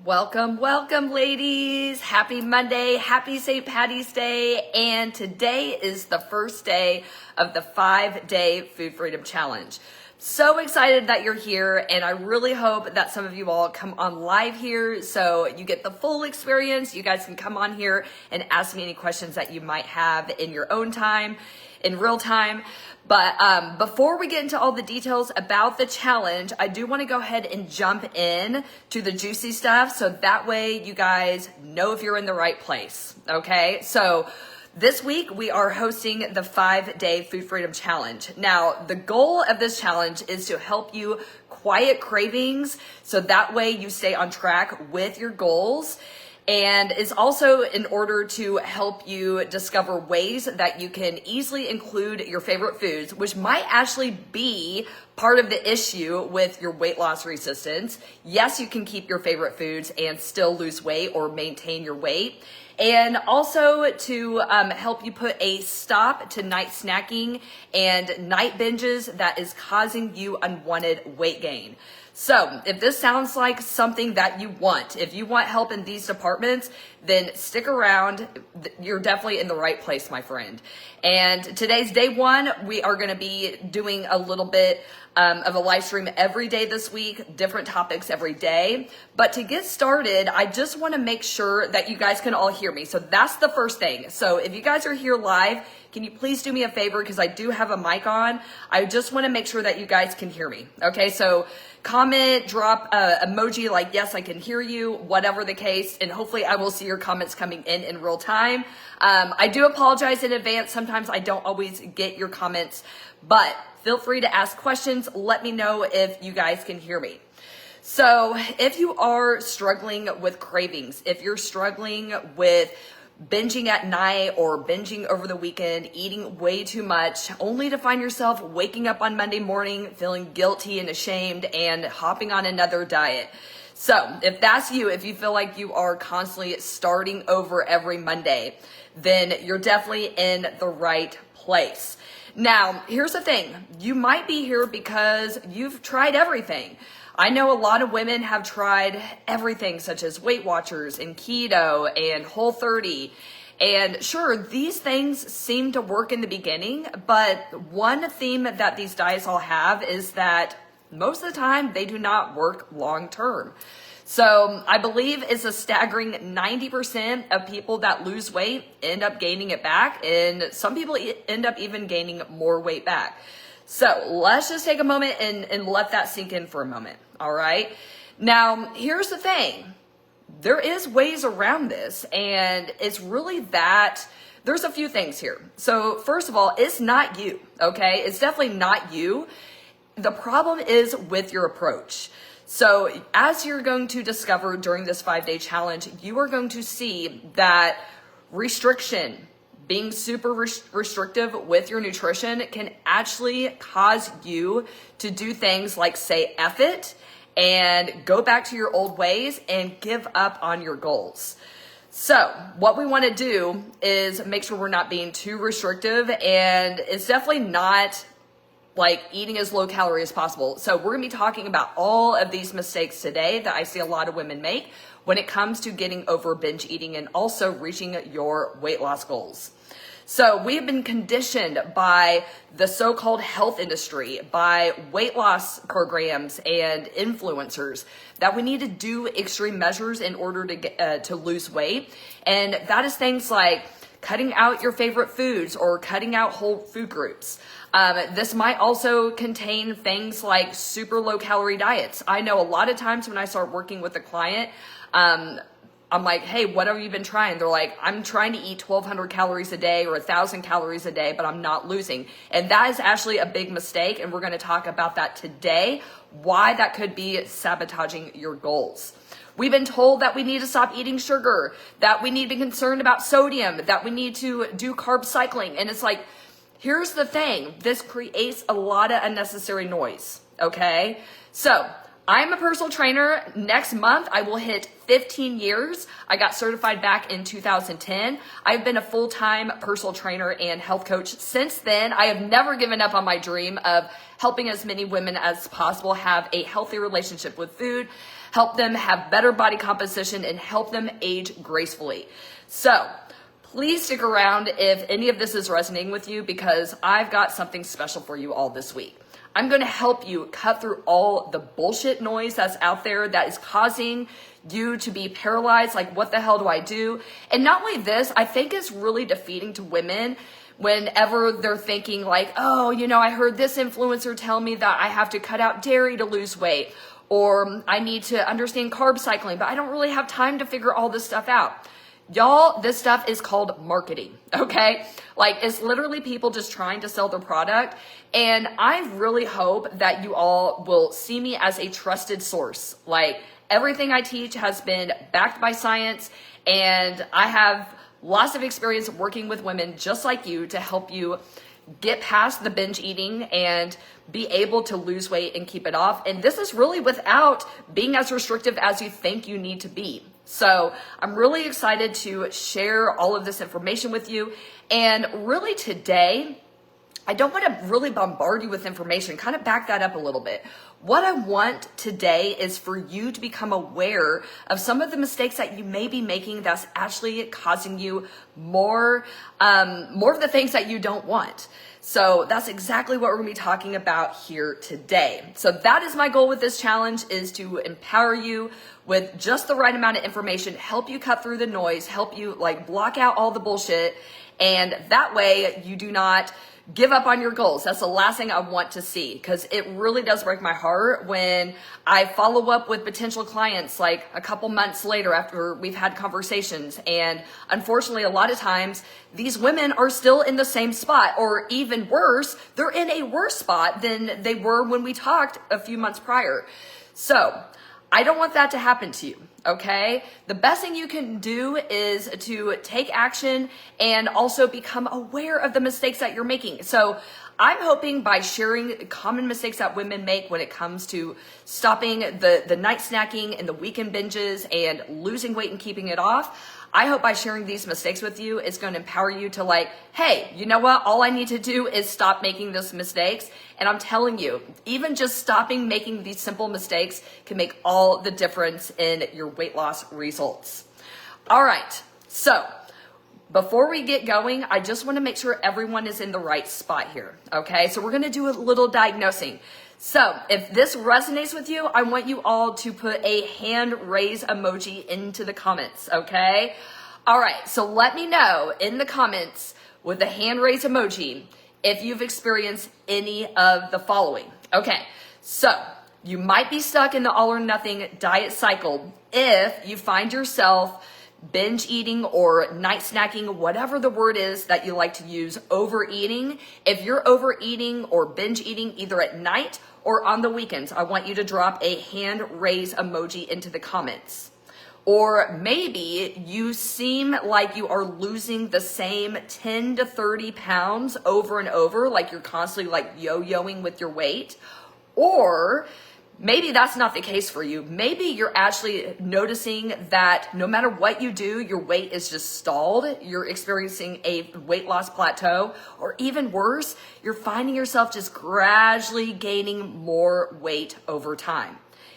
Welcome, welcome, ladies. Happy Monday, happy St. Patty's Day, and today is the first day of the 5-day Food Freedom Challenge. So excited that you're here, and I really hope that some of you all come on live here so you get the full experience. You guys can come on here and ask me any questions that you might have in your own time, in real time. But before we get into all the details about the challenge, I do want to go ahead and jump in to the juicy stuff so that way you guys know if you're in the right place, okay? So this week we are hosting the 5-day Food Freedom Challenge. Now, the goal of this challenge is to help you quiet cravings so that way you stay on track with your goals. And it's also in order to help you discover ways that you can easily include your favorite foods, which might actually be part of the issue with your weight loss resistance. Yes, you can keep your favorite foods and still lose weight or maintain your weight. And also to help you put a stop to night snacking and night binges that is causing you unwanted weight gain. So if this sounds like something that you want, if you want help in these departments, then stick around. You're definitely in the right place, my friend. And today's day one. We are going to be doing a little bit of a live stream every day this week, different topics every day. But to get started, I just want to make sure that you guys can all hear me. So that's the first thing. So if you guys are here live, can you please do me a favor, because I do have a mic on. I just want to make sure that you guys can hear me. Okay, so comment, drop emoji like, yes, I can hear you, whatever the case, and hopefully I will see your comments coming in real time. I do apologize in advance. Sometimes I don't always get your comments, but feel free to ask questions. Let me know if you guys can hear me. So if you are struggling with cravings, if you're struggling with binging at night or binging over the weekend, eating way too much, only to find yourself waking up on Monday morning feeling guilty and ashamed and hopping on another diet. So if that's you, if you feel like you are constantly starting over every Monday, then you're definitely in the right place. Now, here's the thing. You might be here because you've tried everything. I know a lot of women have tried everything, such as Weight Watchers and keto and Whole30. And sure, these things seem to work in the beginning, but one theme that these diets all have is that most of the time they do not work long term. So I believe it's a staggering 90% of people that lose weight end up gaining it back, and some people end up even gaining more weight back. So let's just take a moment and let that sink in for a moment, all right? Now, here's the thing. There is ways around this, and it's really that there's a few things here. So first of all, it's not you, okay? It's definitely not you. The problem is with your approach. So as you're going to discover during this 5-day challenge, you are going to see that restriction, being super restrictive with your nutrition, can actually cause you to do things like say F it and go back to your old ways and give up on your goals. So what we want to do is make sure we're not being too restrictive, and it's definitely not like eating as low calorie as possible. So we're gonna be talking about all of these mistakes today that I see a lot of women make when it comes to getting over binge eating and also reaching your weight loss goals. So we have been conditioned by the so-called health industry, by weight loss programs and influencers, that we need to do extreme measures in order to get to lose weight. And that is things like cutting out your favorite foods or cutting out whole food groups. This might also contain things like super low calorie diets. I know a lot of times when I start working with a client, I'm like, hey, what have you been trying? They're like, I'm trying to eat 1,200 calories a day or 1,000 calories a day, but I'm not losing. And that is actually a big mistake. And we're going to talk about that today, why that could be sabotaging your goals. We've been told that we need to stop eating sugar, that we need to be concerned about sodium, that we need to do carb cycling. And it's like, here's the thing. This creates a lot of unnecessary noise, okay? So I'm a personal trainer. Next month, I will hit 15 years. I got certified back in 2010. I've been a full-time personal trainer and health coach since then. I have never given up on my dream of helping as many women as possible have a healthy relationship with food, help them have better body composition, and help them age gracefully. So please stick around if any of this is resonating with you, because I've got something special for you all this week. I'm going to help you cut through all the bullshit noise that's out there that is causing you to be paralyzed. Like, what the hell do I do? And not only this, I think it's really defeating to women whenever they're thinking like, oh, I heard this influencer tell me that I have to cut out dairy to lose weight, or I need to understand carb cycling, but I don't really have time to figure all this stuff out. Y'all, this stuff is called marketing, okay? Like, it's literally people just trying to sell their product. And I really hope that you all will see me as a trusted source. Like, everything I teach has been backed by science, and I have lots of experience working with women just like you to help you get past the binge eating and be able to lose weight and keep it off. And this is really without being as restrictive as you think you need to be. So I'm really excited to share all of this information with you. And really today, I don't want to really bombard you with information, kind of back that up a little bit. What I want today is for you to become aware of some of the mistakes that you may be making that's actually causing you more of the things that you don't want. So that's exactly what we're going to be talking about here today. So that is my goal with this challenge, is to empower you with just the right amount of information, help you cut through the noise, help you like block out all the bullshit. And that way you do not give up on your goals. That's the last thing I want to see, because it really does break my heart when I follow up with potential clients like a couple months later after we've had conversations. And unfortunately, a lot of times these women are still in the same spot, or even worse, they're in a worse spot than they were when we talked a few months prior. So I don't want that to happen to you, okay? The best thing you can do is to take action and also become aware of the mistakes that you're making. So I'm hoping by sharing common mistakes that women make when it comes to stopping the night snacking and the weekend binges and losing weight and keeping it off, I hope by sharing these mistakes with you, it's going to empower you to like, hey, you know what? All I need to do is stop making those mistakes. And I'm telling you, even just stopping making these simple mistakes can make all the difference in your weight loss results. All right. So before we get going, I just want to make sure everyone is in the right spot here. Okay. So we're going to do a little diagnosing. So if this resonates with you, I want you all to put a hand raise emoji into the comments, okay? All right, so let me know in the comments with the hand raise emoji if you've experienced any of the following. Okay, so you might be stuck in the all or nothing diet cycle if you find yourself binge eating or night snacking, whatever the word is that you like to use, overeating. If you're overeating or binge eating either at night or on the weekends, I want you to drop a hand raise emoji into the comments. Or maybe you seem like you are losing the same 10 to 30 pounds over and over, like you're constantly like yo-yoing with your weight. Or maybe that's not the case for you. Maybe you're actually noticing that no matter what you do, your weight is just stalled. You're experiencing a weight loss plateau, or even worse, you're finding yourself just gradually gaining more weight over time.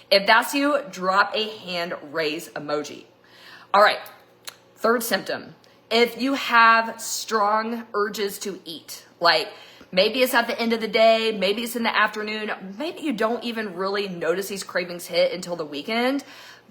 If that's you, drop a hand raise emoji. All right, third symptom. If you have strong urges to eat, like maybe it's at the end of the day, maybe it's in the afternoon, maybe you don't even really notice these cravings hit until the weekend,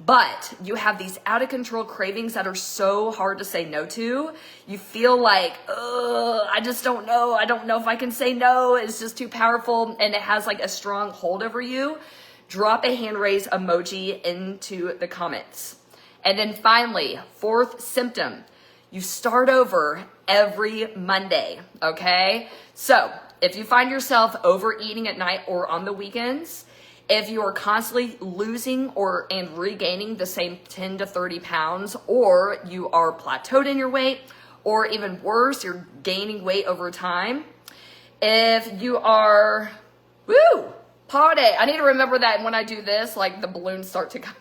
but you have these out of control cravings that are so hard to say no to. You feel like, I just don't know. I don't know if I can say no. It's just too powerful, and it has like a strong hold over you. Drop a hand raise emoji into the comments. And then finally, fourth symptom. You start over every Monday, okay? So if you find yourself overeating at night or on the weekends, if you are constantly losing and regaining the same 10 to 30 pounds, or you are plateaued in your weight, or even worse, you're gaining weight over time, if you are, Party. I need to remember that when I do this, like the balloons start to come.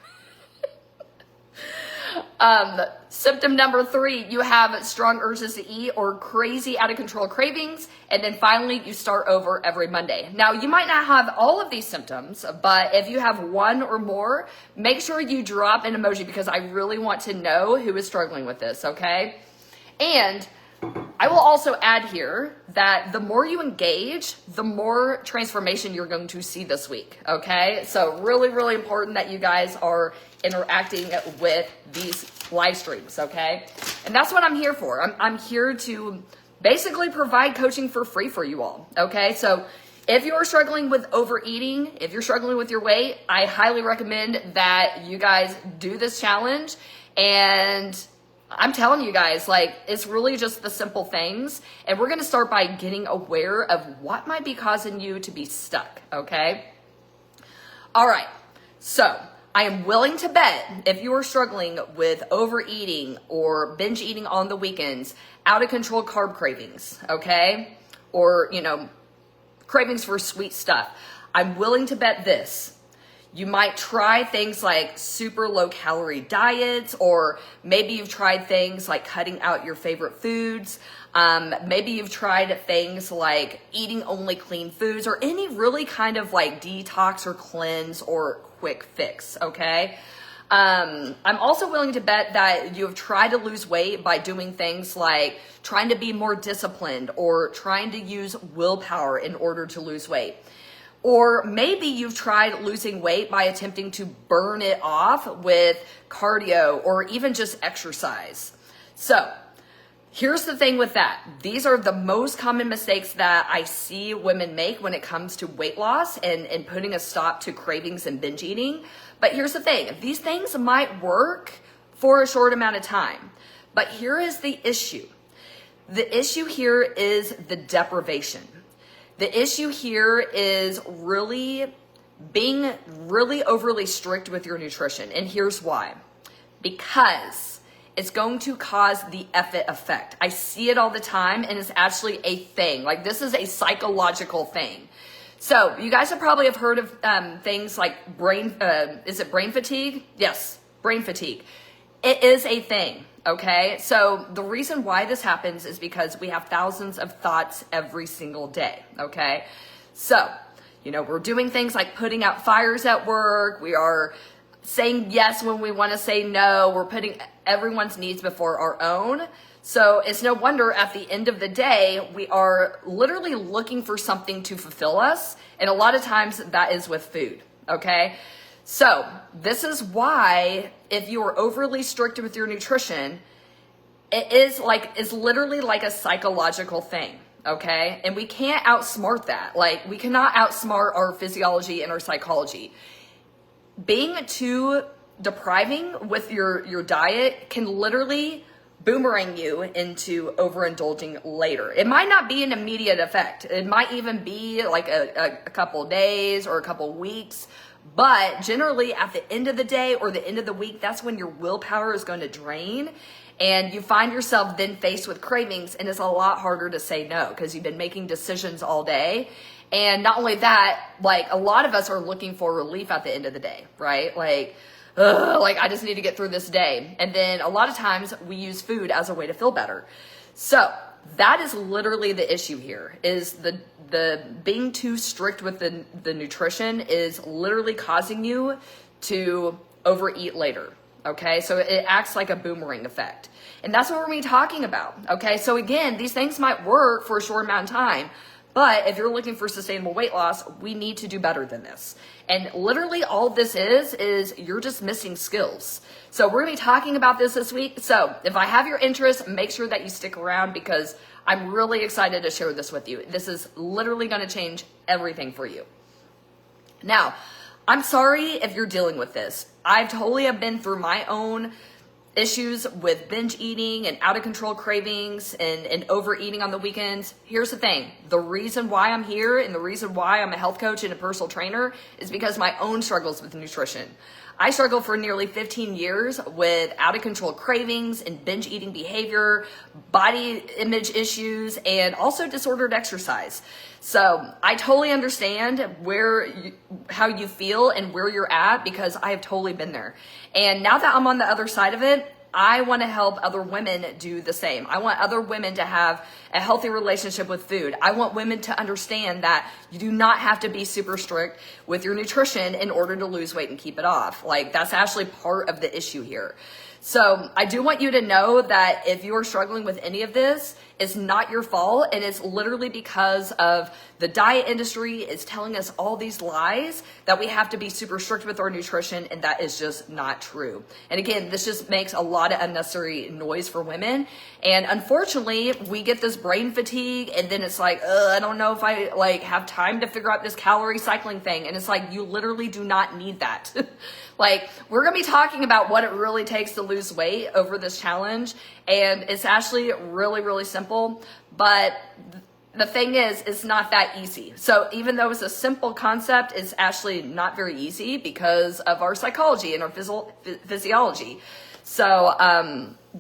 Symptom number 3, you have strong urges to eat or crazy out of control cravings. And then finally, you start over every Monday. Now, you might not have all of these symptoms, but if you have one or more, make sure you drop an emoji because I really want to know who is struggling with this, okay? And I will also add here that the more you engage, the more transformation you're going to see this week, okay? So really, really important that you guys are interacting with these live streams, okay? And that's what I'm here for. I'm here to basically provide coaching for free for you all, okay? So if you're struggling with overeating, if you're struggling with your weight, I highly recommend that you guys do this challenge. And I'm telling you guys, like, it's really just the simple things. And we're going to start by getting aware of what might be causing you to be stuck, okay? All right. So I am willing to bet if you are struggling with overeating or binge eating on the weekends, out of control carb cravings, okay? Or, cravings for sweet stuff. I'm willing to bet this. You might try things like super low calorie diets, or maybe you've tried things like cutting out your favorite foods. Maybe you've tried things like eating only clean foods, or any really kind of like detox or cleanse or quick fix, okay? I'm also willing to bet that you have tried to lose weight by doing things like trying to be more disciplined or trying to use willpower in order to lose weight. Or maybe you've tried losing weight by attempting to burn it off with cardio or even just exercise. So here's the thing with that. These are the most common mistakes that I see women make when it comes to weight loss and putting a stop to cravings and binge eating. But here's the thing. These things might work for a short amount of time. But here is the issue. The issue here is the deprivation. The issue here is being really overly strict with your nutrition. And here's why. Because it's going to cause the effort effect. I see it all the time, and it's actually a thing. Like, this is a psychological thing. So you guys probably have heard of things like is it brain fatigue? Yes, brain fatigue. It is a thing. Okay, so the reason why this happens is because we have thousands of thoughts every single day, okay? So, we're doing things like putting out fires at work. We are saying yes when we want to say no. We're putting everyone's needs before our own. So it's no wonder at the end of the day, we are literally looking for something to fulfill us. And a lot of times that is with food, okay? So this is why if you are overly strict with your nutrition, it's literally like a psychological thing, okay? And we can't outsmart that. Like, we cannot outsmart our physiology and our psychology. Being too depriving with your diet can literally boomerang you into overindulging later. It might not be an immediate effect. It might even be like a couple days or a couple weeks. But generally at the end of the day or the end of the week, that's when your willpower is going to drain, and you find yourself then faced with cravings, and it's a lot harder to say no because you've been making decisions all day. And not only that, like, a lot of us are looking for relief at the end of the day, right? Like, I just need to get through this day. And then a lot of times we use food as a way to feel better. So that is literally the issue here, is the being too strict with the nutrition is literally causing you to overeat later. Okay, so it acts like a boomerang effect. And that's what we're going to be talking about. Okay, so again, these things might work for a short amount of time, but if you're looking for sustainable weight loss, we need to do better than this. And literally all this is you're just missing skills. So we're going to be talking about this week. So if I have your interest, make sure that you stick around because I'm really excited to share this with you. This is literally going to change everything for you. Now, I'm sorry if you're dealing with this. I've totally have been through my own issues with binge eating and out of control cravings and overeating on the weekends, here's the thing. The reason why I'm here and the reason why I'm a health coach and a personal trainer is because my own struggles with nutrition. I struggled for nearly 15 years with out of control cravings and binge eating behavior, body image issues, and also disordered exercise. So I totally understand how you feel and where you're at, because I have totally been there. And now that I'm on the other side of it, I want to help other women do the same. I want other women to have a healthy relationship with food. I want women to understand that you do not have to be super strict with your nutrition in order to lose weight and keep it off. Like, that's actually part of the issue here. So I do want you to know that if you are struggling with any of this, it's not your fault, and it's literally because of the diet industry is telling us all these lies that we have to be super strict with our nutrition, and that is just not true. And again, this just makes a lot of unnecessary noise for women, and unfortunately, we get this brain fatigue, and then it's like, I don't know if I have time to figure out this calorie cycling thing, and it's like, you literally do not need that. Like, we're going to be talking about what it really takes to lose weight over this challenge. And it's actually really, really simple. But the thing is, it's not that easy. So even though it's a simple concept, it's actually not very easy because of our psychology and our physiology. So,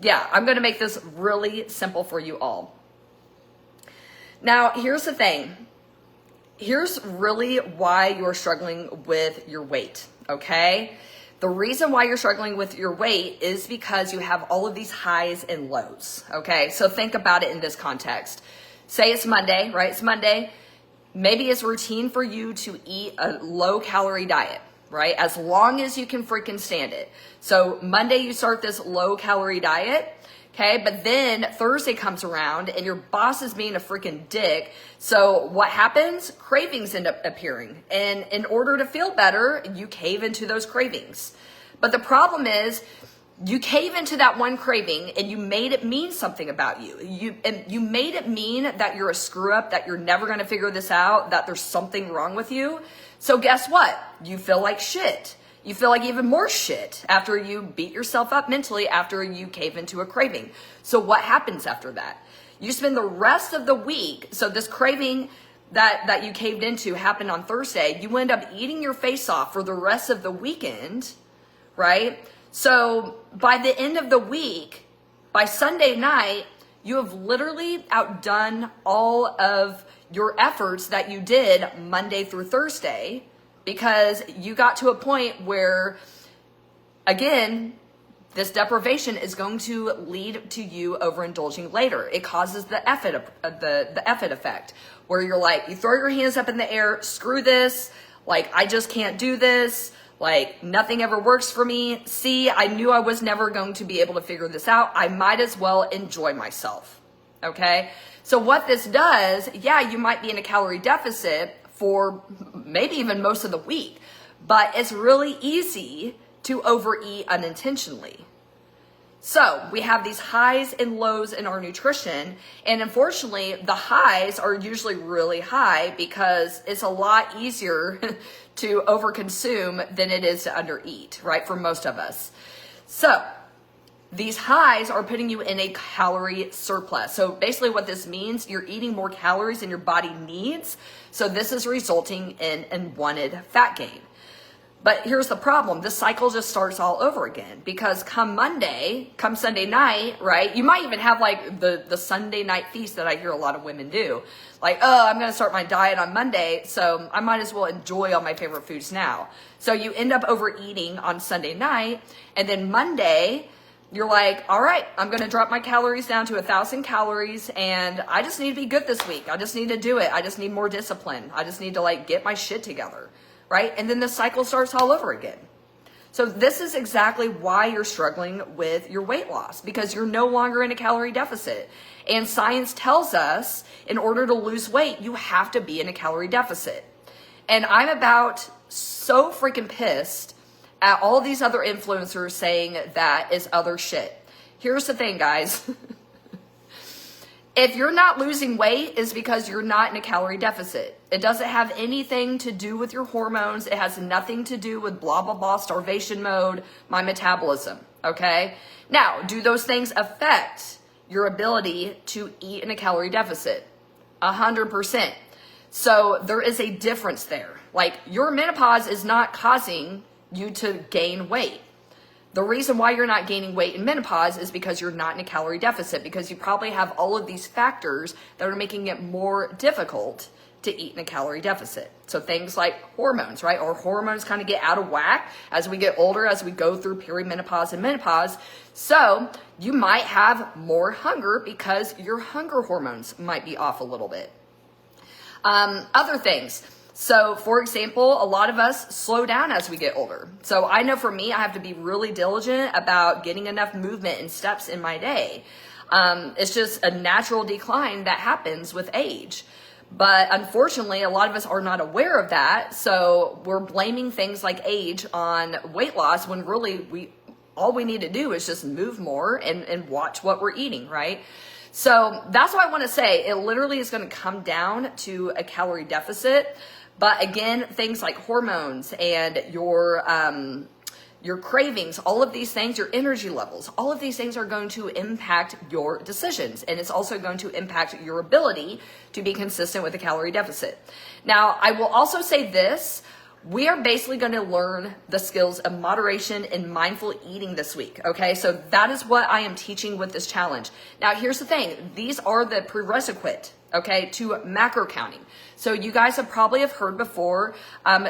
yeah, I'm going to make this really simple for you all. Now, here's the thing. Here's really why you're struggling with your weight, okay? The reason why you're struggling with your weight is because you have all of these highs and lows, okay? So think about it in this context. Say it's Monday, right? It's Monday. Maybe it's routine for you to eat a low-calorie diet, right? As long as you can freaking stand it. So Monday you start this low-calorie diet. Okay, but then Thursday comes around and your boss is being a freaking dick. So what happens? Cravings end up appearing. And in order to feel better, you cave into those cravings. But the problem is, you cave into that one craving and you made it mean something about you. You made it mean that you're a screw up, that you're never going to figure this out, that there's something wrong with you. So guess what? You feel like shit. You feel like even more shit after you beat yourself up mentally after you cave into a craving. So what happens after that? You spend the rest of the week, so this craving that you caved into happened on Thursday, you end up eating your face off for the rest of the weekend, right? So by the end of the week, by Sunday night, you have literally outdone all of your efforts that you did Monday through Thursday, because you got to a point where, again, this deprivation is going to lead to you overindulging later. It causes the effort effect, where you're like, you throw your hands up in the air, screw this, like, I just can't do this, like, nothing ever works for me. See, I knew I was never going to be able to figure this out. I might as well enjoy myself, okay? So what this does, yeah, you might be in a calorie deficit for maybe even most of the week, but it's really easy to overeat unintentionally. So we have these highs and lows in our nutrition, and unfortunately the highs are usually really high because it's a lot easier to overconsume than it is to undereat, right, for most of us. So these highs are putting you in a calorie surplus. So basically what this means, you're eating more calories than your body needs. So this is resulting in unwanted fat gain. But here's the problem. This cycle just starts all over again, because come Sunday night, right? You might even have like the Sunday night feast that I hear a lot of women do. Like, oh, I'm going to start my diet on Monday, so I might as well enjoy all my favorite foods now. So you end up overeating on Sunday night, and then Monday, you're like, all right, I'm going to drop my calories down to 1,000 calories, and I just need to be good this week. I just need to do it. I just need more discipline. I just need to like get my shit together, right? And then the cycle starts all over again. So this is exactly why you're struggling with your weight loss, because you're no longer in a calorie deficit. And science tells us in order to lose weight, you have to be in a calorie deficit. And I'm about so freaking pissed at all these other influencers saying that is other shit. Here's the thing, guys. If you're not losing weight, it's because you're not in a calorie deficit. It doesn't have anything to do with your hormones. It has nothing to do with blah, blah, blah, starvation mode, my metabolism, okay? Now, do those things affect your ability to eat in a calorie deficit? 100%. So there is a difference there. Like, your menopause is not causing you to gain weight. The reason why you're not gaining weight in menopause is because you're not in a calorie deficit, because you probably have all of these factors that are making it more difficult to eat in a calorie deficit. So things like hormones, right? Our hormones kind of get out of whack as we get older, as we go through perimenopause and menopause. So you might have more hunger because your hunger hormones might be off a little bit. Other things. So, for example, a lot of us slow down as we get older. So I know for me, I have to be really diligent about getting enough movement and steps in my day. It's just a natural decline that happens with age. But unfortunately, a lot of us are not aware of that. So we're blaming things like age on weight loss when really all we need to do is just move more and watch what we're eating, right? So that's what I want to say. It literally is going to come down to a calorie deficit. But again, things like hormones and your cravings, all of these things, your energy levels, all of these things are going to impact your decisions. And it's also going to impact your ability to be consistent with a calorie deficit. Now, I will also say this. We are basically going to learn the skills of moderation and mindful eating this week, okay? So that is what I am teaching with this challenge. Now, here's the thing. These are the prerequisite, okay, to macro counting. So you guys have probably heard before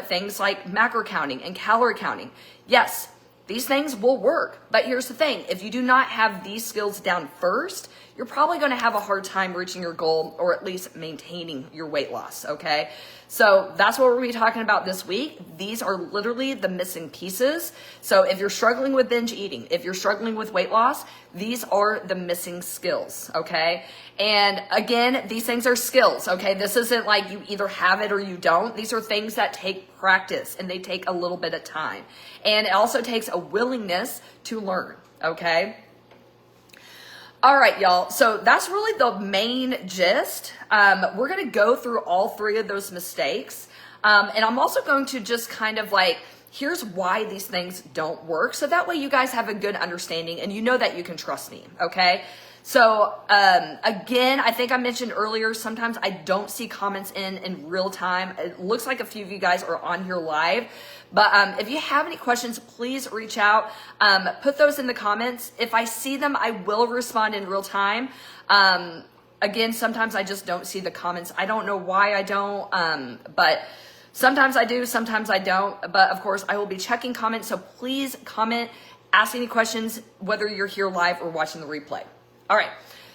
things like macro counting and calorie counting. Yes, these things will work, but here's the thing. If you do not have these skills down first, you're probably going to have a hard time reaching your goal or at least maintaining your weight loss, okay? So that's what we're going to be talking about this week. These are literally the missing pieces. So if you're struggling with binge eating, if you're struggling with weight loss, these are the missing skills, okay? And again, these things are skills, okay? This isn't like you either have it or you don't. These are things that take practice and they take a little bit of time. And it also takes a willingness to learn, okay? All right, y'all. So that's really the main gist. We're going to go through all three of those mistakes. And I'm also going to just kind of like, here's why these things don't work. So that way you guys have a good understanding and you know that you can trust me. Okay. So, again, I think I mentioned earlier, sometimes I don't see comments in real time. It looks like a few of you guys are on here live. But if you have any questions, please reach out. Put those in the comments. If I see them, I will respond in real time. Again, sometimes I just don't see the comments. I don't know why I don't, but sometimes I do, sometimes I don't. But of course, I will be checking comments. So please comment, ask any questions, whether you're here live or watching the replay. All right.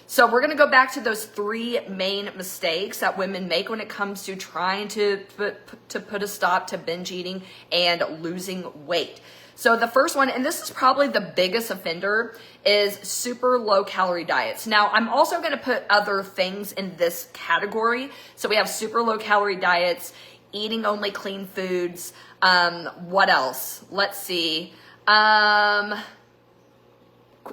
So we're going to go back to those three main mistakes that women make when it comes to trying to put a stop to binge eating and losing weight. So the first one, and this is probably the biggest offender, is super low calorie diets. Now, I'm also going to put other things in this category. So we have super low calorie diets, eating only clean foods. What else? Let's see.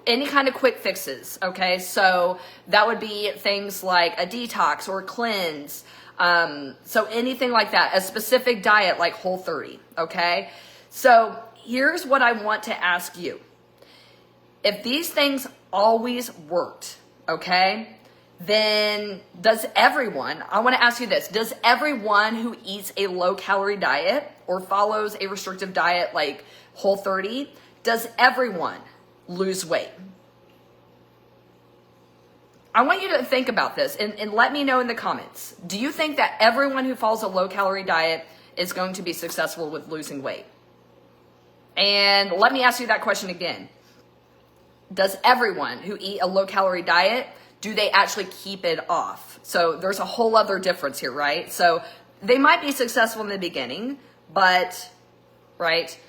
Any kind of quick fixes, okay? So that would be things like a detox or cleanse. So anything like that, a specific diet like Whole30, okay? So here's what I want to ask you. If these things always worked, okay, then does everyone, I want to ask you this, does everyone who eats a low calorie diet or follows a restrictive diet like Whole30, does everyone lose weight? I want you to think about this and let me know in the comments. Do you think that everyone who follows a low calorie diet is going to be successful with losing weight? And let me ask you that question again. Does everyone who eat a low calorie diet, do they actually keep it off? So there's a whole other difference here, right? So they might be successful in the beginning, but, right,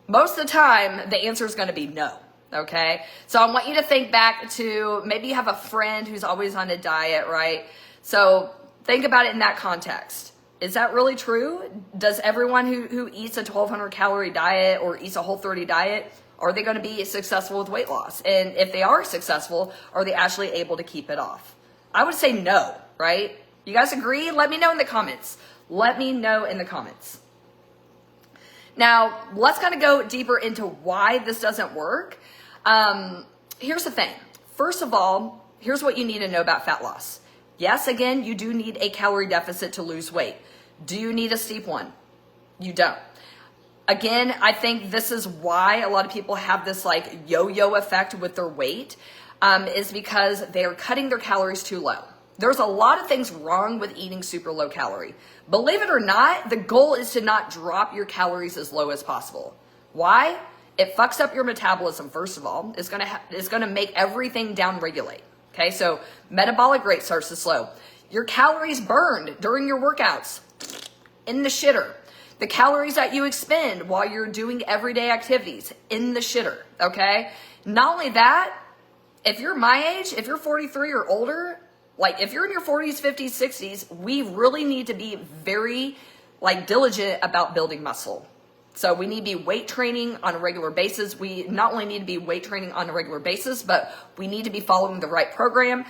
most of the time the answer is going to be no. Okay, so I want you to think back to maybe you have a friend who's always on a diet, right? So think about it in that context. Is that really true? Does everyone who eats a 1,200 calorie diet or eats a Whole30 diet, are they going to be successful with weight loss? And if they are successful, are they actually able to keep it off? I would say no, right? You guys agree? Let me know in the comments. Let me know in the comments. Now, let's kind of go deeper into why this doesn't work. Here's the thing. First of all, here's what you need to know about fat loss. Yes, again, you do need a calorie deficit to lose weight. Do you need a steep one? You don't. Again, I think this is why a lot of people have this like yo-yo effect with their weight, is because they are cutting their calories too low. There's a lot of things wrong with eating super low calorie. Believe it or not, the goal is to not drop your calories as low as possible. Why? It fucks up your metabolism, first of all. It's gonna make everything down-regulate. Okay, so metabolic rate starts to slow. Your calories burned during your workouts, in the shitter. The calories that you expend while you're doing everyday activities, in the shitter, okay? Not only that, if you're my age, if you're 43 or older, like if you're in your 40s, 50s, 60s, we really need to be very like diligent about building muscle. So we need to be weight training on a regular basis. We not only need to be weight training on a regular basis, but we need to be following the right program,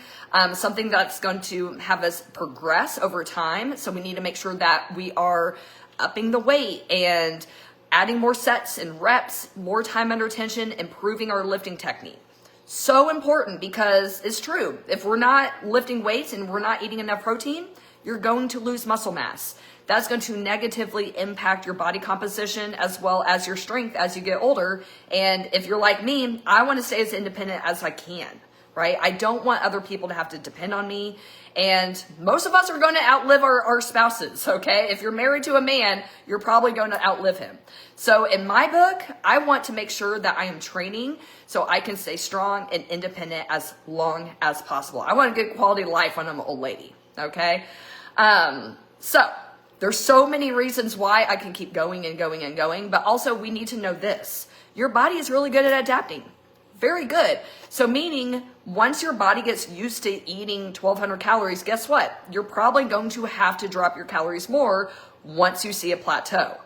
something that's going to have us progress over time. So we need to make sure that we are upping the weight and adding more sets and reps, more time under tension, improving our lifting technique. So important, because it's true. If we're not lifting weights and we're not eating enough protein, you're going to lose muscle mass. That's going to negatively impact your body composition as well as your strength as you get older. And if you're like me, I want to stay as independent as I can, right? I don't want other people to have to depend on me. And most of us are going to outlive our spouses, okay? If you're married to a man, you're probably going to outlive him. So in my book, I want to make sure that I am training so I can stay strong and independent as long as possible. I want a good quality life when I'm an old lady, okay? So there's so many reasons why I can keep going and going and going, but also we need to know this. Your body is really good at adapting. Very good. So meaning once your body gets used to eating 1,200 calories, guess what? You're probably going to have to drop your calories more once you see a plateau.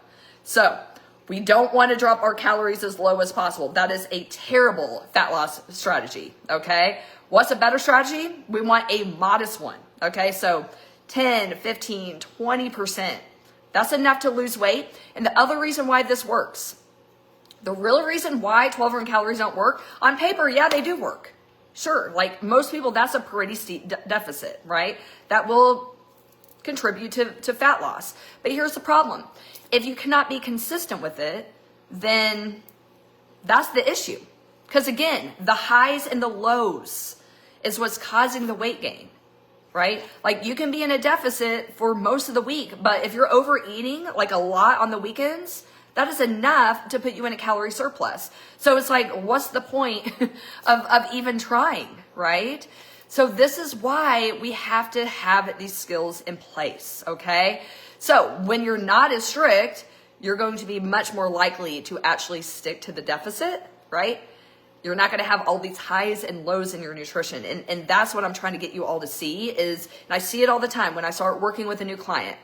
So we don't want to drop our calories as low as possible. That is a terrible fat loss strategy, okay? What's a better strategy? We want a modest one, okay? So 10, 15, 20%. That's enough to lose weight. And the other reason why this works, the real reason why 1,200 calories don't work, on paper, yeah, they do work. Sure, like most people, that's a pretty steep deficit, right? That will contribute to fat loss. But here's the problem. If you cannot be consistent with it, then that's the issue. Because again, the highs and the lows is what's causing the weight gain, right? Like you can be in a deficit for most of the week, but if you're overeating like a lot on the weekends, that is enough to put you in a calorie surplus. So it's like, what's the point of even trying, right? So this is why we have to have these skills in place, okay? So when you're not as strict, you're going to be much more likely to actually stick to the deficit, right? You're not going to have all these highs and lows in your nutrition. And that's what I'm trying to get you all to see is, and I see it all the time when I start working with a new client.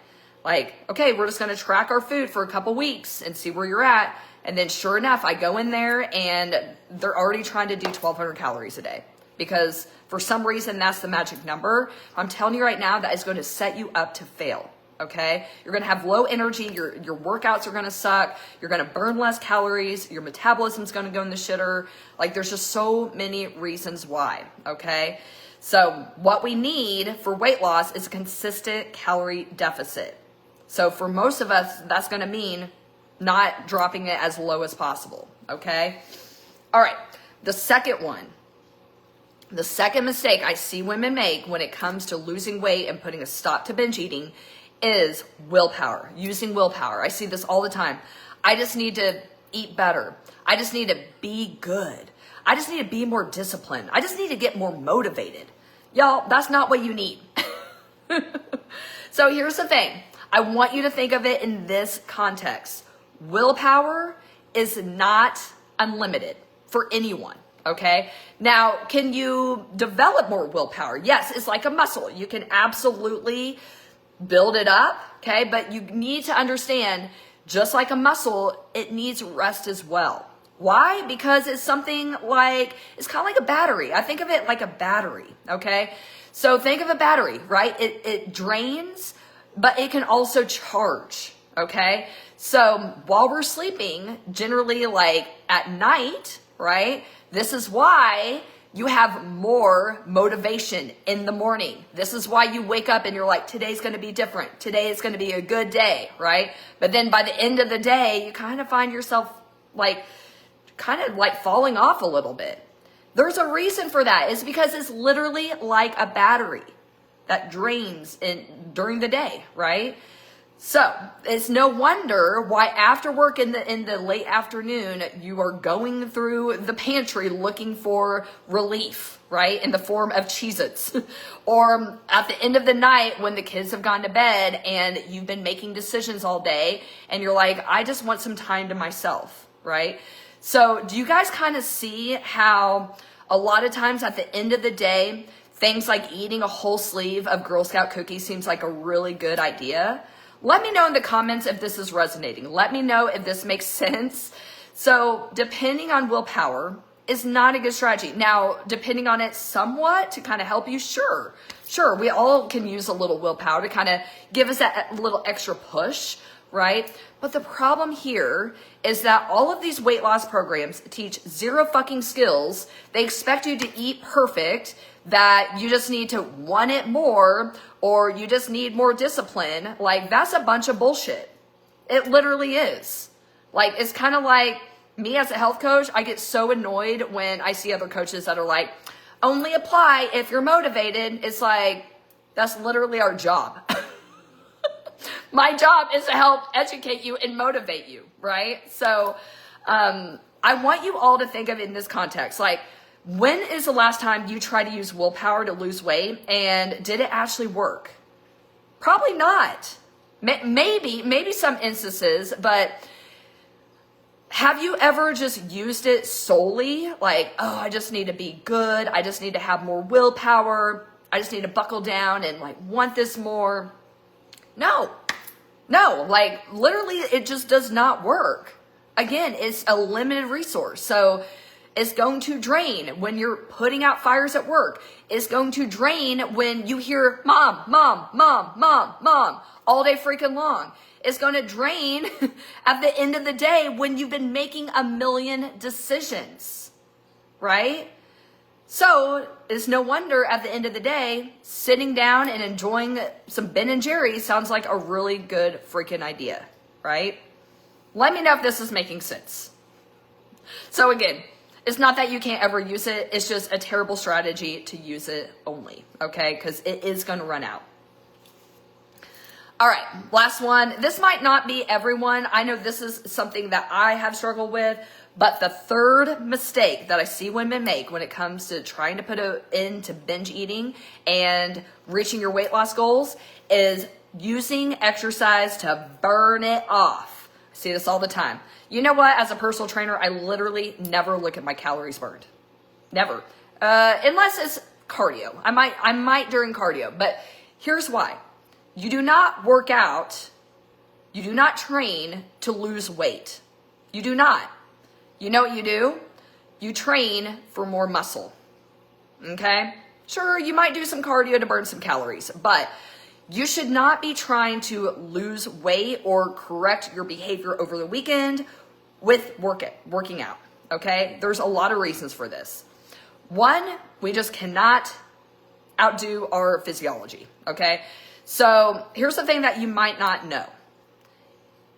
Like, okay, we're just going to track our food for a couple weeks and see where you're at. And then sure enough, I go in there and they're already trying to do 1,200 calories a day because for some reason, that's the magic number. I'm telling you right now, that is going to set you up to fail. Okay. You're going to have low energy. Your workouts are going to suck. You're going to burn less calories. Your metabolism's going to go in the shitter. Like there's just so many reasons why. Okay. So what we need for weight loss is a consistent calorie deficit. So for most of us, that's going to mean not dropping it as low as possible, okay? All right, the second one. The second mistake I see women make when it comes to losing weight and putting a stop to binge eating is willpower, using willpower. I see this all the time. I just need to eat better. I just need to be good. I just need to be more disciplined. I just need to get more motivated. Y'all, that's not what you need. So here's the thing. I want you to think of it in this context. Willpower is not unlimited for anyone, okay? Now, can you develop more willpower? Yes, it's like a muscle. You can absolutely build it up, okay? But you need to understand, just like a muscle, it needs rest as well. Why? Because it's something like, it's kind of like a battery. I think of it like a battery, okay? So think of a battery, right? It drains, but it can also charge, okay? So while we're sleeping, generally like at night, right? This is why you have more motivation in the morning. This is why you wake up and you're like, today's going to be different. Today is going to be a good day, right? But then by the end of the day, you kind of find yourself like, kind of like falling off a little bit. There's a reason for that. It's because it's literally like a battery that drains during the day, right? So it's no wonder why after work in the late afternoon, you are going through the pantry looking for relief, right? In the form of Cheez-Its. Or at the end of the night when the kids have gone to bed and you've been making decisions all day and you're like, I just want some time to myself, right? So do you guys kind of see how a lot of times at the end of the day, things like eating a whole sleeve of Girl Scout cookies seems like a really good idea? Let me know in the comments if this is resonating. Let me know if this makes sense. So depending on willpower is not a good strategy. Now, depending on it somewhat to kind of help you, sure. We all can use a little willpower to kind of give us that little extra push, right? But the problem here is that all of these weight loss programs teach zero fucking skills. They expect you to eat perfect, that you just need to want it more, or you just need more discipline. Like, that's a bunch of bullshit. It literally is. Like, it's kind of like me as a health coach, I get so annoyed when I see other coaches that are like, only apply if you're motivated. It's like, that's literally our job. My job is to help educate you and motivate you, right? So I want you all to think of it in this context. Like, when is the last time you tried to use willpower to lose weight, and did it actually work? Probably not. Maybe some instances, but have you ever just used it solely? Like, oh, I just need to be good. I just need to have more willpower. I just need to buckle down and like want this more. No, like literally it just does not work. Again, it's a limited resource. So it's going to drain when you're putting out fires at work. It's going to drain when you hear mom, mom, mom, mom, mom all day freaking long. It's going to drain at the end of the day when you've been making a million decisions, right? So it's no wonder at the end of the day, sitting down and enjoying some Ben and Jerry's sounds like a really good freaking idea, right? Let me know if this is making sense. So again, it's not that you can't ever use it. It's just a terrible strategy to use it only, okay? Because it is going to run out. All right, last one. This might not be everyone. I know this is something that I have struggled with. But the third mistake that I see women make when it comes to trying to put an end to binge eating and reaching your weight loss goals is using exercise to burn it off. I see this all the time. You know what? As a personal trainer, I literally never look at my calories burned. Never. Unless it's cardio. I might during cardio. But here's why. You do not work out. You do not train to lose weight. You do not. You know what you do? You train for more muscle, okay? Sure, you might do some cardio to burn some calories, but you should not be trying to lose weight or correct your behavior over the weekend with working out, okay? There's a lot of reasons for this. One, we just cannot outdo our physiology, okay? So here's the thing that you might not know.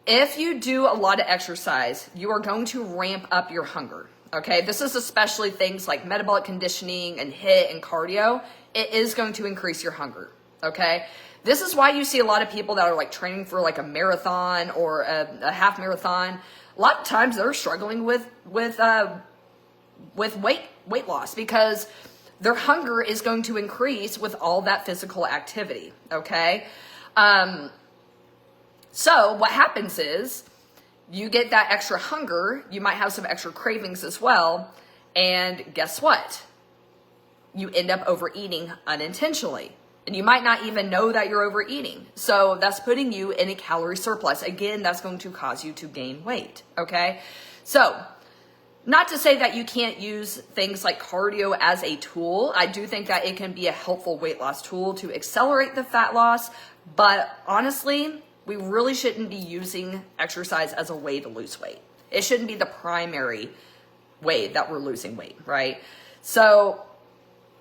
If you do a lot of exercise, you are going to ramp up your hunger, okay? This is especially things like metabolic conditioning and HIIT and cardio. It is going to increase your hunger, okay? This is why you see a lot of people that are like training for like a marathon or a half marathon. A lot of times they're struggling with weight loss because their hunger is going to increase with all that physical activity, okay? So what happens is you get that extra hunger, you might have some extra cravings as well, and guess what? You end up overeating unintentionally. And you might not even know that you're overeating. So that's putting you in a calorie surplus. Again, that's going to cause you to gain weight, okay? So Not to say that you can't use things like cardio as a tool. I do think that it can be a helpful weight loss tool to accelerate the fat loss, but honestly, we really shouldn't be using exercise as a way to lose weight. It shouldn't be the primary way that we're losing weight, right? So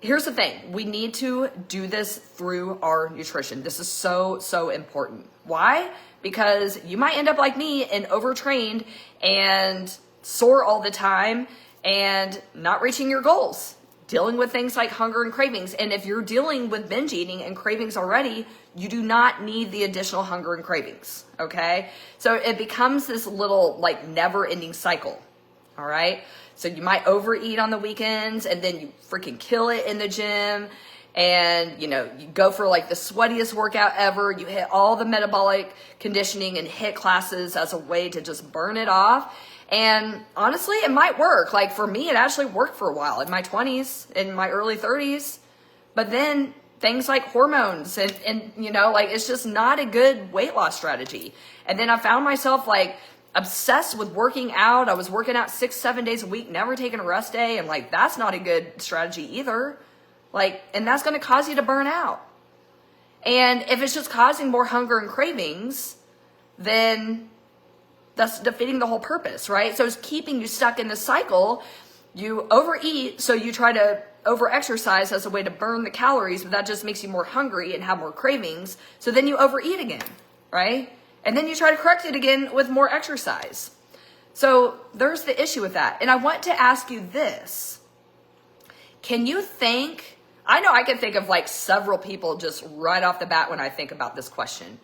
here's the thing. We need to do this through our nutrition. This is so, so important. Why? Because you might end up like me and overtrained and sore all the time and not reaching your goals, dealing with things like hunger and cravings. And if you're dealing with binge eating and cravings already, you do not need the additional hunger and cravings, okay? So it becomes this little like never ending cycle, all right? So you might overeat on the weekends and then you freaking kill it in the gym. And, you know, you go for like the sweatiest workout ever. You hit all the metabolic conditioning and HIIT classes as a way to just burn it off. And honestly, it might work. Like for me, it actually worked for a while in my 20s, in my early 30s. But then things like hormones and you know, like it's just not a good weight loss strategy. And then I found myself like obsessed with working out. I was working out 6-7 days a week, never taking a rest day. And like, that's not a good strategy either. Like, and that's going to cause you to burn out. And if it's just causing more hunger and cravings, then that's defeating the whole purpose, right? So it's keeping you stuck in the cycle. You overeat, so you try to over-exercise as a way to burn the calories, but that just makes you more hungry and have more cravings. So then you overeat again, right? And then you try to correct it again with more exercise. So there's the issue with that. And I want to ask you this. Can you think, I know I can think of like several people just right off the bat when I think about this question.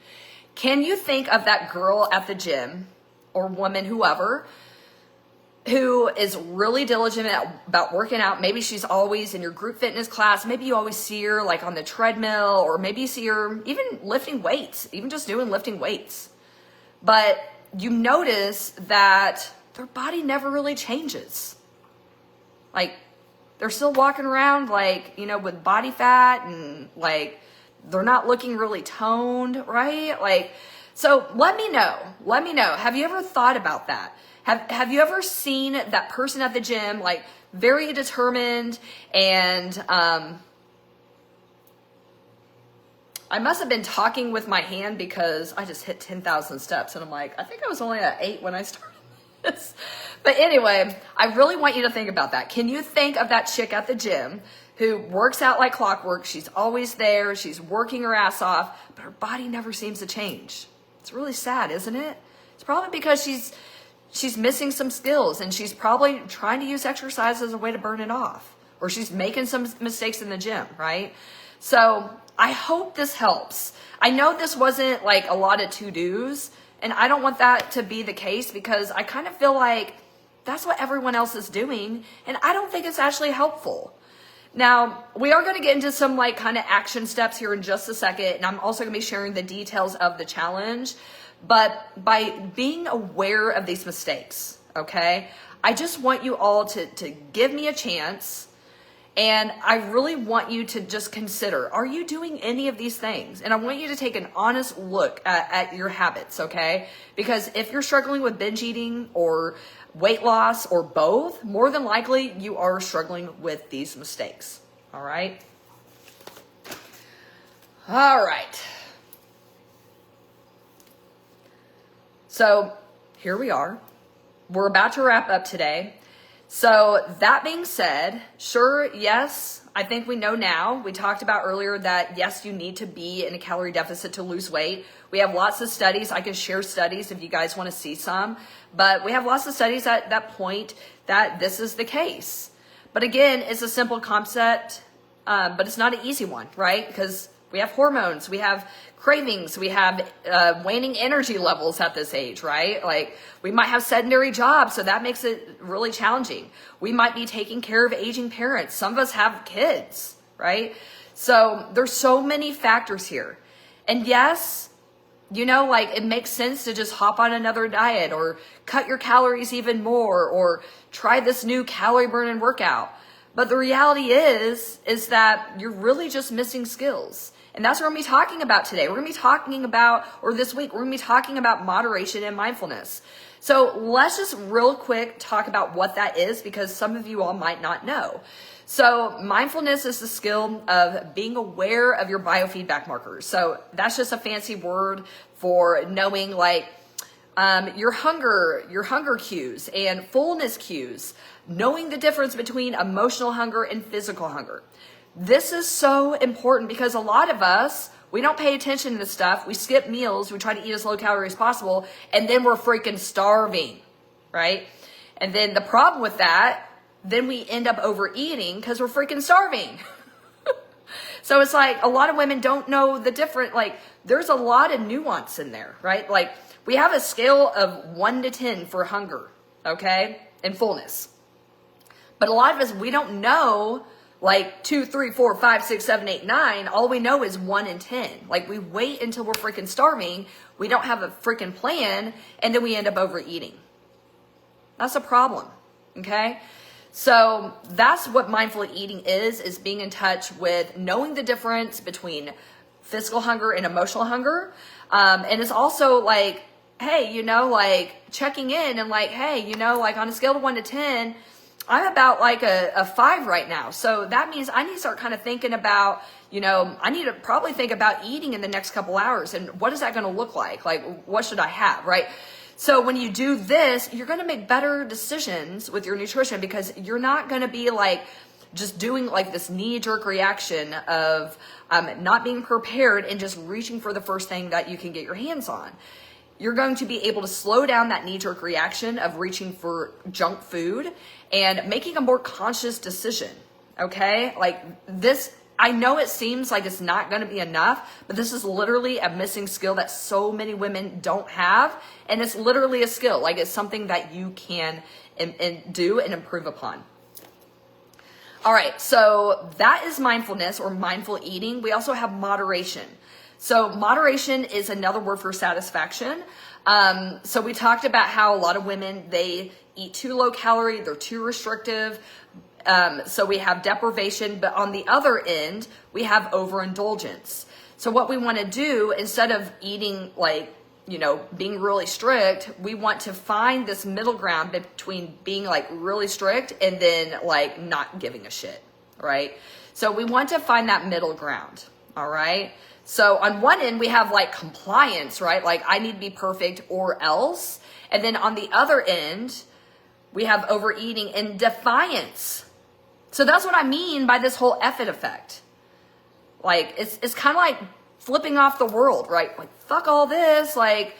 Can you think of that girl at the gym or woman, whoever, who is really diligent about working out? Maybe she's always in your group fitness class. Maybe you always see her like on the treadmill, or maybe you see her even lifting weights, even just doing lifting weights. But you notice that their body never really changes. Like they're still walking around like, you know, with body fat and like they're not looking really toned, right? Like, so let me know. Have you ever thought about that? Have you ever seen that person at the gym, like very determined and, I must have been talking with my hand because I just hit 10,000 steps and I'm like, I think I was only at 8 when I started this. But anyway, I really want you to think about that. Can you think of that chick at the gym who works out like clockwork? She's always there. She's working her ass off, but her body never seems to change. It's really sad, isn't it? It's probably because she's missing some skills and she's probably trying to use exercise as a way to burn it off, or she's making some mistakes in the gym, right? So I hope this helps. I know this wasn't like a lot of to-dos, and I don't want that to be the case because I kind of feel like that's what everyone else is doing, and I don't think it's actually helpful. Now, we are going to get into some like kind of action steps here in just a second, and I'm also going to be sharing the details of the challenge. But by being aware of these mistakes, okay, I just want you all to give me a chance. And I really want you to just consider, are you doing any of these things? And I want you to take an honest look at your habits, okay? Because if you're struggling with binge eating or weight loss or both, more than likely you are struggling with these mistakes, all right? All right. So here we are. We're about to wrap up today. So that being said, sure, yes, I think we know now. We talked about earlier that yes, you need to be in a calorie deficit to lose weight. We have lots of studies. I can share studies if you guys want to see some, but we have lots of studies that point that this is the case. But again, it's a simple concept, but it's not an easy one, right? Because we have hormones, we have cravings, we have waning energy levels at this age, right? Like we might have sedentary jobs, so that makes it really challenging. We might be taking care of aging parents. Some of us have kids, right? So there's so many factors here. And yes, you know, like it makes sense to just hop on another diet or cut your calories even more or try this new calorie burning workout. But the reality is that you're really just missing skills. And that's what we're going to be talking about today. We're going to be talking about, or this week, we're going to be talking about moderation and mindfulness. So let's just real quick talk about what that is, because some of you all might not know. So mindfulness is the skill of being aware of your biofeedback markers. So that's just a fancy word for knowing like your hunger cues and fullness cues, knowing the difference between emotional hunger and physical hunger. This is so important because a lot of us, we don't pay attention to this stuff. We skip meals. We try to eat as low calorie as possible. And then we're freaking starving, right? And then the problem with that, then we end up overeating because we're freaking starving. So it's like a lot of women don't know the difference. Like there's a lot of nuance in there, right? Like we have a scale of 1 to 10 for hunger, okay? And fullness. But a lot of us, we don't know like 2, 3, 4, 5, 6, 7, 8, 9. All we know is 1 and 10. Like we wait until we're freaking starving. We don't have a freaking plan. And then we end up overeating. That's a problem. Okay. So that's what mindful eating is being in touch with knowing the difference between physical hunger and emotional hunger. And it's also like, hey, you know, like checking in and like, hey, you know, like on a scale of 1 to 10, I'm about like a 5 right now. So that means I need to start kind of thinking about, you know, I need to probably think about eating in the next couple hours. And what is that going to look like? Like, what should I have, right? So when you do this, you're going to make better decisions with your nutrition because you're not going to be like just doing like this knee-jerk reaction of not being prepared and just reaching for the first thing that you can get your hands on. You're going to be able to slow down that knee-jerk reaction of reaching for junk food and making a more conscious decision, okay? Like this, I know it seems like it's not going to be enough, but this is literally a missing skill that so many women don't have, and it's literally a skill. Like it's something that you can do and improve upon. All right, so that is mindfulness or mindful eating. We also have moderation. So moderation is another word for satisfaction. So we talked about how a lot of women, they eat too low calorie, they're too restrictive. So we have deprivation, but on the other end, we have overindulgence. So what we want to do, instead of eating like, you know, being really strict, we want to find this middle ground between being like really strict and then like not giving a shit, right? So we want to find that middle ground, all right? So on one end, we have like compliance, right? Like I need to be perfect or else. And then on the other end, we have overeating and defiance. So that's what I mean by this whole F it effect. Like it's kind of like flipping off the world, right? Like fuck all this. Like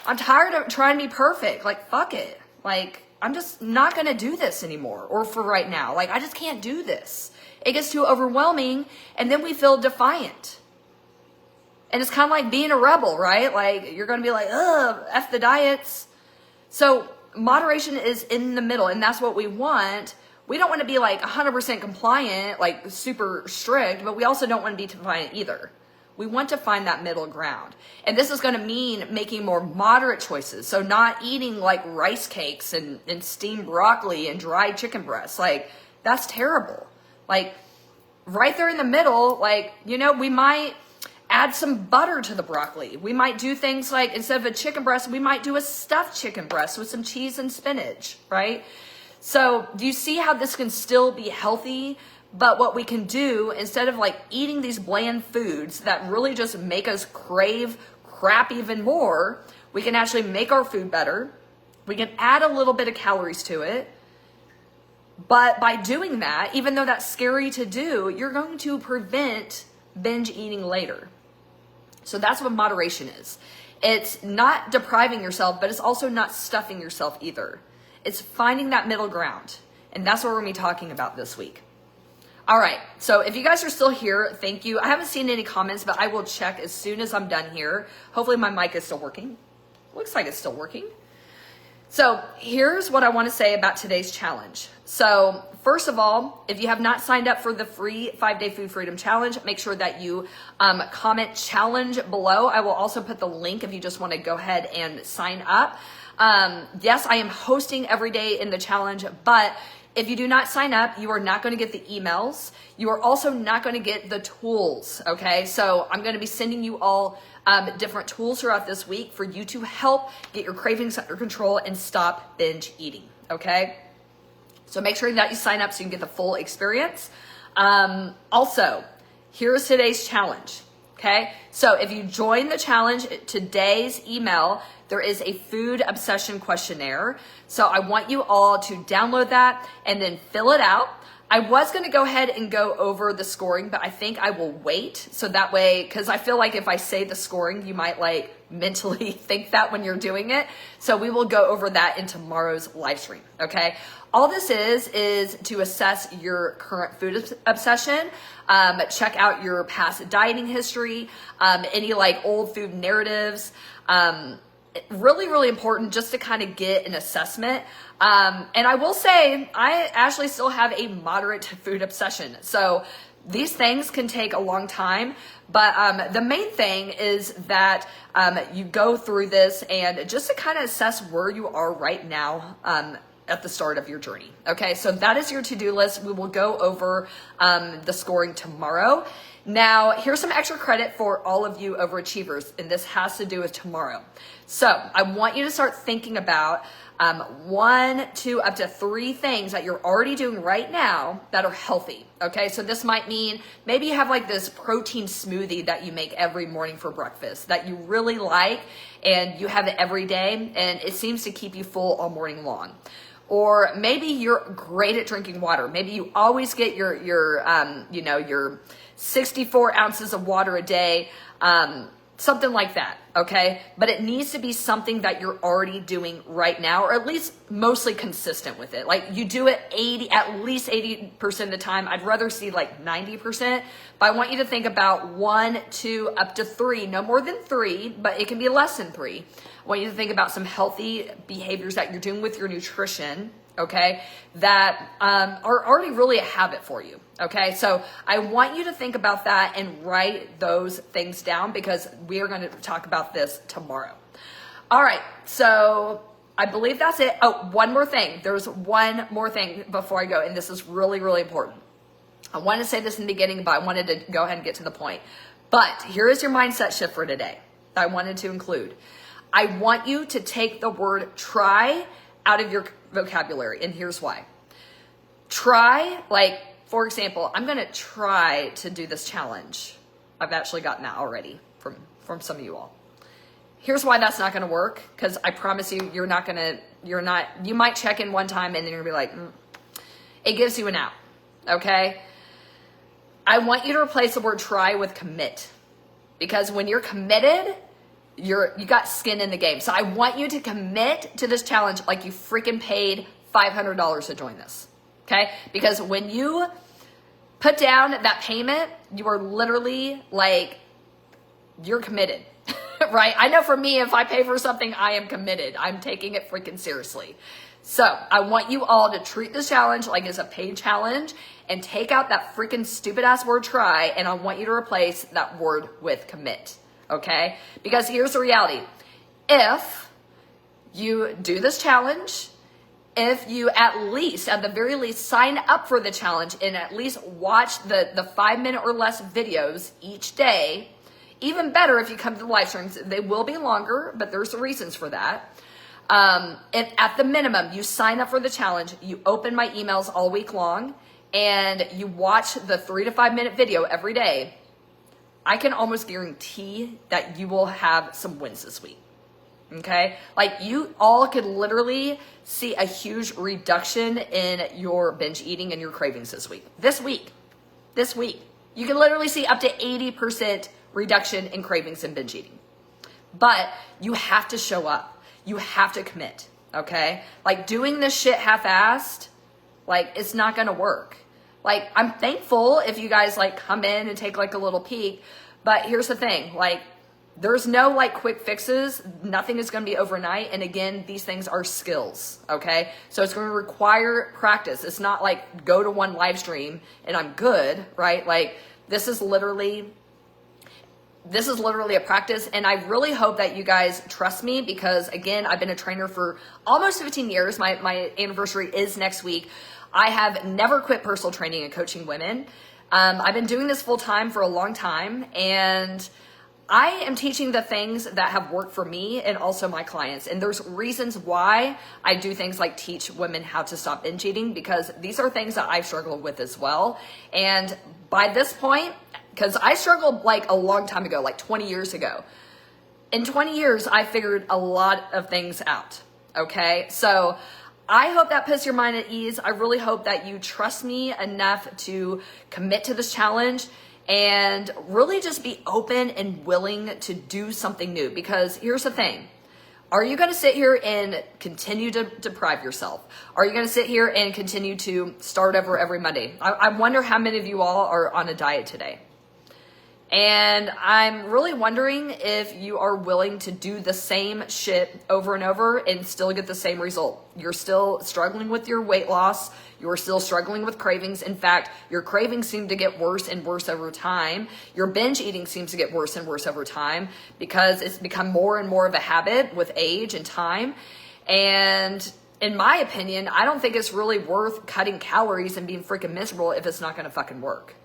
I'm tired of trying to be perfect. Like fuck it. Like I'm just not going to do this anymore or for right now. Like I just can't do this. It gets too overwhelming and then we feel defiant. And it's kind of like being a rebel, right? Like you're going to be like, ugh, F the diets. So moderation is in the middle, and that's what we want. We don't want to be like 100% compliant, like super strict, but we also don't want to be defiant either. We want to find that middle ground. And this is going to mean making more moderate choices. So not eating like rice cakes and steamed broccoli and dried chicken breasts. Like that's terrible. Like right there in the middle, like, you know, we might add some butter to the broccoli. We might do things like, instead of a chicken breast, we might do a stuffed chicken breast with some cheese and spinach, right? So do you see how this can still be healthy? But what we can do, instead of like eating these bland foods that really just make us crave crap even more, we can actually make our food better. We can add a little bit of calories to it. But by doing that, even though that's scary to do, you're going to prevent binge eating later. So that's what moderation is. It's not depriving yourself, but it's also not stuffing yourself either. It's finding that middle ground. And that's what we're going to be talking about this week. All right. So if you guys are still here, thank you. I haven't seen any comments, but I will check as soon as I'm done here. Hopefully my mic is still working. Looks like it's still working. So here's what I want to say about today's challenge. So first of all, if you have not signed up for the free 5-day food freedom challenge, make sure that you comment challenge below. I will also put the link if you just want to go ahead and sign up. Yes, I am hosting every day in the challenge, but if you do not sign up, you are not going to get the emails. You are also not going to get the tools, okay? So I'm going to be sending you all different tools throughout this week for you to help get your cravings under control and stop binge eating, okay? So make sure that you sign up so you can get the full experience. Also, here's today's challenge, okay? So if you join the challenge, today's email, there is a food obsession questionnaire. So I want you all to download that and then fill it out. I was going to go ahead and go over the scoring, but I think I will wait. So that way, because I feel like if I say the scoring, you might like mentally think that when you're doing it. So we will go over that in tomorrow's live stream, okay? All this is to assess your current food obsession, check out your past dieting history, any like old food narratives, really, really important just to kind of get an assessment. And I will say, I actually still have a moderate food obsession. So these things can take a long time, but the main thing is that you go through this and just to kind of assess where you are right now at the start of your journey. Okay, so that is your to-do list. We will go over the scoring tomorrow. Now, here's some extra credit for all of you overachievers, and this has to do with tomorrow. So I want you to start thinking about 1, 2, up to 3 things that you're already doing right now that are healthy. Okay, so this might mean maybe you have like this protein smoothie that you make every morning for breakfast that you really like, and you have it every day, and it seems to keep you full all morning long. Or maybe you're great at drinking water. Maybe you always get your 64 ounces of water a day, something like that, okay? But it needs to be something that you're already doing right now, or at least mostly consistent with it. Like you do it at least 80% of the time. I'd rather see like 90%, but I want you to think about 1, 2, up to 3, no more than 3, but it can be less than 3. I want you to think about some healthy behaviors that you're doing with your nutrition, okay, that are already really a habit for you, okay? So I want you to think about that and write those things down because we are going to talk about this tomorrow. All right, so I believe that's it. Oh, one more thing. There's one more thing before I go, and this is really, really important. I wanted to say this in the beginning, but I wanted to go ahead and get to the point. But here is your mindset shift for today that I wanted to include. I want you to take the word try out of your vocabulary, and here's why. Try, like, for example, I'm going to try to do this challenge. I've actually gotten that already from some of you all. Here's why that's not going to work, because I promise you, you might check in one time and then you're going to be like, it gives you an out, okay? I want you to replace the word try with commit, because when you're committed, you got skin in the game. So I want you to commit to this challenge like you freaking paid $500 to join this, okay? Because when you put down that payment, you are literally like, you're committed, right? I know for me, if I pay for something, I am committed. I'm taking it freaking seriously. So I want you all to treat this challenge like it's a paid challenge and take out that freaking stupid ass word try, and I want you to replace that word with commit. Okay? Because here's the reality. If you do this challenge, if you at the very least, sign up for the challenge and at least watch the 5-minute or less videos each day, even better if you come to the live streams. They will be longer, but there's reasons for that. And at the minimum, you sign up for the challenge, you open my emails all week long, and you watch the 3 to 5 minute video every day, I can almost guarantee that you will have some wins this week, okay? Like you all could literally see a huge reduction in your binge eating and your cravings this week. This week. You can literally see up to 80% reduction in cravings and binge eating. But you have to show up. You have to commit, okay? Like doing this shit half-assed, like it's not gonna work. Like, I'm thankful if you guys like come in and take like a little peek, but here's the thing, like there's no like quick fixes. Nothing is going to be overnight. And again, these things are skills. Okay. So it's going to require practice. It's not like go to one live stream and I'm good, right? Like this is literally a practice, and I really hope that you guys trust me because again, I've been a trainer for almost 15 years. My anniversary is next week. I have never quit personal training and coaching women. I've been doing this full time for a long time, and I am teaching the things that have worked for me and also my clients. And there's reasons why I do things like teach women how to stop binge eating, because these are things that I've struggled with as well. And by this point, because I struggled like a long time ago, like 20 years ago. In 20 years, I figured a lot of things out. Okay. So I hope that puts your mind at ease. I really hope that you trust me enough to commit to this challenge and really just be open and willing to do something new. Because here's the thing. Are you going to sit here and continue to deprive yourself? Are you going to sit here and continue to start over every Monday? I wonder how many of you all are on a diet today. And I'm really wondering if you are willing to do the same shit over and over and still get the same result. You're still struggling with your weight loss. You're still struggling with cravings. In fact, your cravings seem to get worse and worse over time. Your binge eating seems to get worse and worse over time because it's become more and more of a habit with age and time. And in my opinion, I don't think it's really worth cutting calories and being freaking miserable if it's not going to fucking work.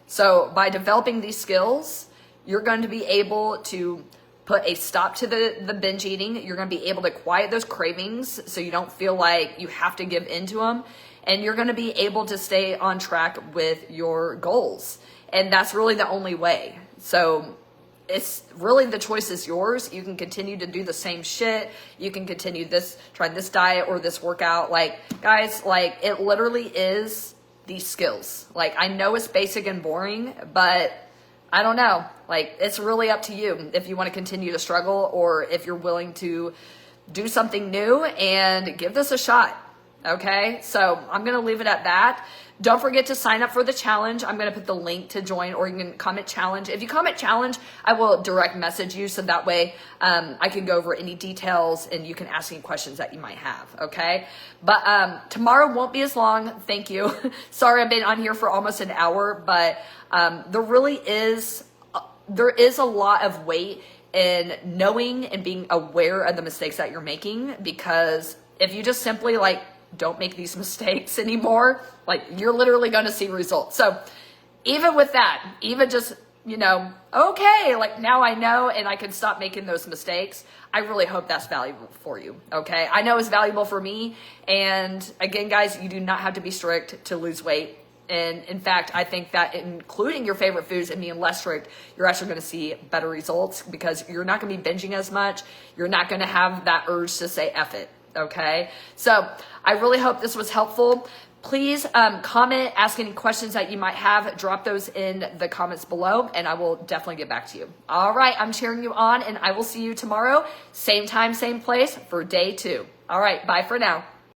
So by developing these skills, you're going to be able to put a stop to the binge eating. You're going to be able to quiet those cravings so you don't feel like you have to give into them. And you're going to be able to stay on track with your goals. And that's really the only way. So it's really, the choice is yours. You can continue to do the same shit. You can continue try this diet or this workout. Like, guys, like, it literally is these skills. Like, I know it's basic and boring, but I don't know. Like, it's really up to you if you want to continue to struggle or if you're willing to do something new and give this a shot. Okay, so I'm going to leave it at that. Don't forget to sign up for the challenge. I'm going to put the link to join, or you can comment challenge. If you comment challenge, I will direct message you, so that way I can go over any details and you can ask any questions that you might have. Okay, but tomorrow won't be as long. Thank you. Sorry, I've been on here for almost an hour, but there is a lot of weight in knowing and being aware of the mistakes that you're making, because if you just simply like don't make these mistakes anymore, like, you're literally going to see results. So even with that, even just, okay, like, now I know and I can stop making those mistakes. I really hope that's valuable for you. Okay. I know it's valuable for me. And again, guys, you do not have to be strict to lose weight. And in fact, I think that including your favorite foods and being less strict, you're actually going to see better results, because you're not going to be binging as much. You're not going to have that urge to say F it. Okay. So I really hope this was helpful. Please comment, ask any questions that you might have. Drop those in the comments below, and I will definitely get back to you. All right. I'm cheering you on, and I will see you tomorrow. Same time, same place for day 2. All right. Bye for now.